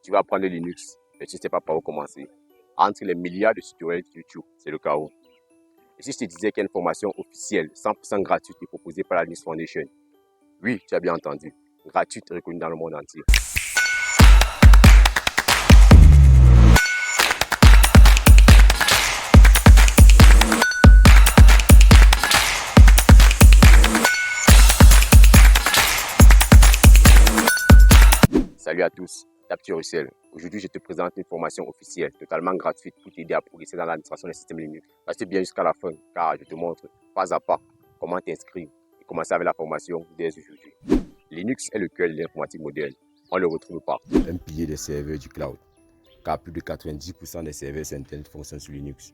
Tu vas apprendre Linux, mais tu ne sais pas par où commencer. Entre les milliards de tutoriels YouTube, c'est le chaos. Et si je te disais qu'il y a une formation officielle, 100% gratuite, qui est proposée par la Linux Foundation? Oui, tu as bien entendu. Gratuite et reconnue dans le monde entier. Salut à tous, Tapti Russell. Aujourd'hui, je te présente une formation officielle, totalement gratuite pour t'aider à progresser dans l'administration des systèmes Linux. Reste bien jusqu'à la fin, car je te montre pas à pas comment t'inscrire et commencer avec la formation dès aujourd'hui. Linux est le cœur de l'informatique moderne. On le retrouve partout. Un pilier des serveurs du cloud, car plus de 90% des serveurs Internet fonctionnent sur Linux.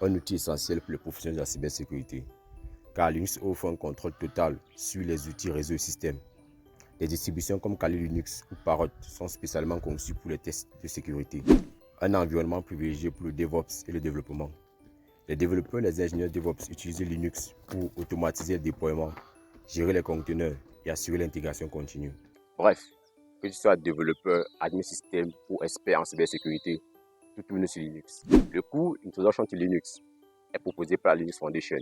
Un outil essentiel pour les professionnels de la cybersécurité, car Linux offre un contrôle total sur les outils réseau et systèmes. Les distributions comme Kali Linux ou Parrot sont spécialement conçues pour les tests de sécurité. Un environnement privilégié pour le DevOps et le développement. Les développeurs et les ingénieurs DevOps utilisent Linux pour automatiser le déploiement, gérer les conteneurs et assurer l'intégration continue. Bref, que tu sois développeur, admin système ou expert en cybersécurité, tout tourne sur Linux. Le cours Introduction to Linux est proposé par la Linux Foundation.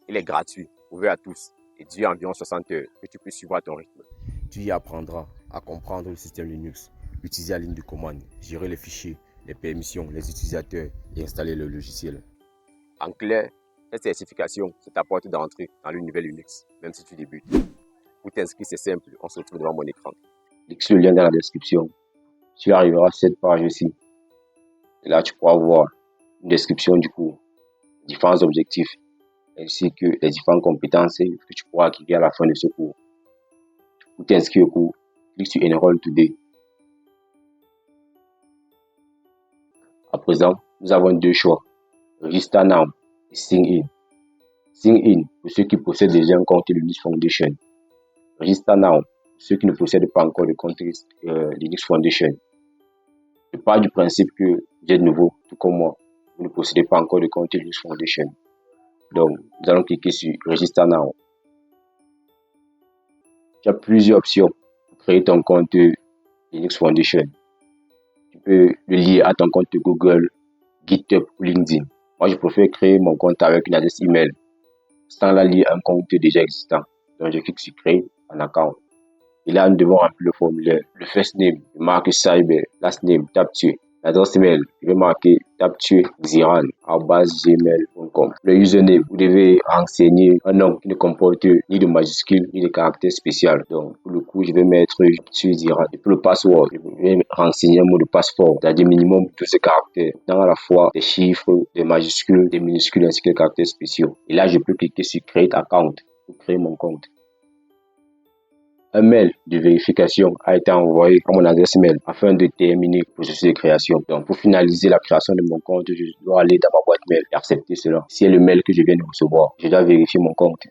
Il est gratuit, ouvert à tous et dure environ 60 heures que tu peux suivre à ton rythme. Tu y apprendras à comprendre le système Linux, utiliser la ligne de commande, gérer les fichiers, les permissions, les utilisateurs et installer le logiciel. En clair, cette certification, c'est ta porte d'entrée dans l'univers Linux, même si tu débutes. Pour t'inscrire, c'est simple, on se retrouve devant mon écran. Clique sur le lien dans la description. Tu arriveras à cette page ici. Et là, tu pourras voir une description du cours, différents objectifs, ainsi que les différentes compétences que tu pourras acquérir à la fin de ce cours. Pour t'inscrire au cours, clique sur Enroll Today. À présent, nous avons deux choix, Register Now et Sign In. Sign In pour ceux qui possèdent déjà un compte Linux Foundation. Register Now pour ceux qui ne possèdent pas encore de compte Linux Foundation. Je pars du principe que vous êtes nouveau, tout comme moi, vous ne possédez pas encore de compte Linux Foundation. Donc, nous allons cliquer sur Register Now. Tu as plusieurs options pour créer ton compte Linux Foundation. Tu peux le lier à ton compte Google, GitHub ou LinkedIn. Moi, je préfère créer mon compte avec une adresse email sans la lier à un compte déjà existant. Donc, je clique sur Créer un account. Et là, nous devons remplir le formulaire. Le first name, je marque Cyber. Last name, Taptué. L'adresse email, je vais marquer taptuexiran@gmail.com. Le username, vous devez renseigner un nom qui ne comporte ni de majuscules ni de caractères spéciaux. Donc, pour le coup, je vais mettre Taptuexiran. Et pour le password, je vais renseigner un mot de passe-fort, c'est-à-dire minimum 12 caractères, dans à la fois des chiffres, des majuscules, des minuscules ainsi que des caractères spéciaux. Et là, je peux cliquer sur Create Account pour créer mon compte. Un mail de vérification a été envoyé à mon adresse mail afin de terminer le processus de création. Donc, pour finaliser la création de mon compte, je dois aller dans ma boîte mail et accepter cela. Si c'est le mail que je viens de recevoir, je dois vérifier mon compte.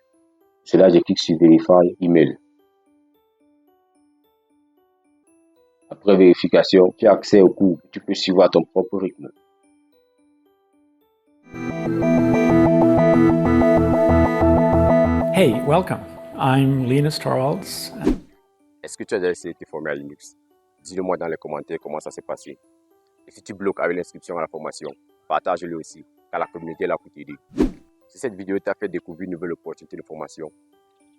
Cela, je clique sur Verify Email. Après vérification, tu as accès au cours. Tu peux suivre à ton propre rythme. Hey, welcome. I'm Linus Torvalds. Est-ce que tu as déjà été formé à Linux? Dis-le-moi dans les commentaires comment ça s'est passé. Et si tu bloques avec l'inscription à la formation, partage-le aussi, car la communauté est là pour t'aider. Si cette vidéo t'a fait découvrir une nouvelle opportunité de formation,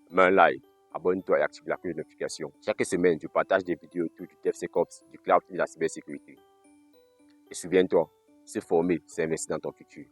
mets un like, abonne-toi et active la cloche de notification. Chaque semaine, je partage des vidéos autour du DevSecOps, du cloud et de la cybersécurité. Et souviens-toi, se former, c'est investir dans ton futur.